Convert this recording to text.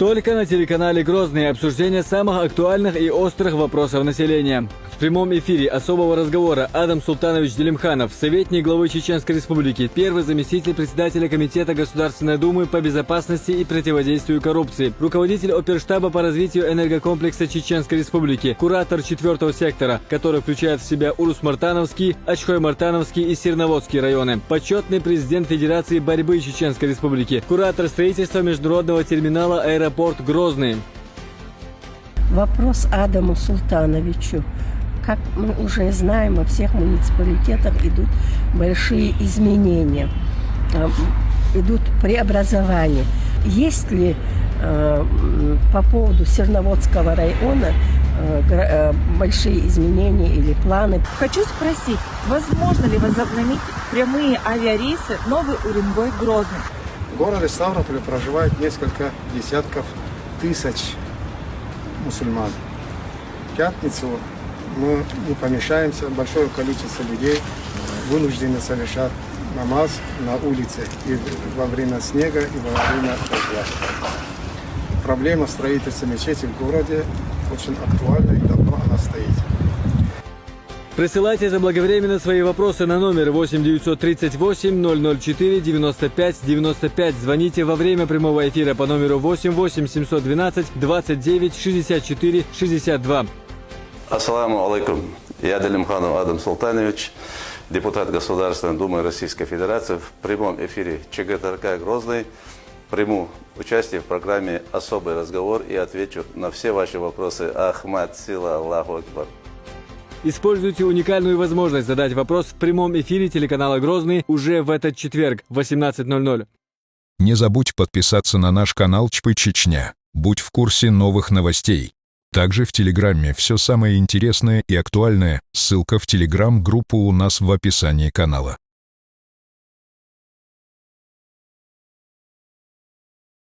Только на телеканале «Грозный» обсуждение самых актуальных и острых вопросов населения. В прямом эфире особого разговора Адам Султанович Делимханов, советник главы Чеченской Республики, первый заместитель председателя Комитета Государственной Думы по безопасности и противодействию коррупции, руководитель оперштаба по развитию энергокомплекса Чеченской Республики, куратор 4-го сектора, который включает в себя Урус-Мартановский, Ачхой-Мартановский и Серноводский районы, почетный президент Федерации борьбы Чеченской Республики, куратор строительства международного терминала «Аэропорт Грозный». Вопрос Адаму Султановичу. Как мы уже знаем, во всех муниципалитетах идут большие изменения, идут преобразования. Есть ли по поводу Серноводского района большие изменения или планы? Хочу спросить, возможно ли возобновить прямые авиарейсы Новый Уренгой-Грозный? В городе Ставрополе проживает несколько десятков тысяч мусульман. В пятницу мы не помещаемся, большое количество людей вынуждены совершать намаз на улице и во время снега, и во время дождя. Проблема строительства мечети в городе очень актуальна и давно она стоит. Присылайте заблаговременно свои вопросы на номер 8 938 004 95 95. Звоните во время прямого эфира по номеру 8 712 29 64 62. Ассаламу алейкум. Я Делимханов Адам Султанович, депутат Государственной Думы Российской Федерации. В прямом эфире ЧГТРК «Грозный» приму участие в программе «Особый разговор» и отвечу на все ваши вопросы. Ахмад, сила, Аллаху Акбар. Используйте уникальную возможность задать вопрос в прямом эфире телеканала «Грозный» уже в этот четверг в 18:00. Не забудь подписаться на наш канал ЧП Чечня. Будь в курсе новых новостей. Также в Телеграме все самое интересное и актуальное. Ссылка в Телеграм-группу у нас в описании канала.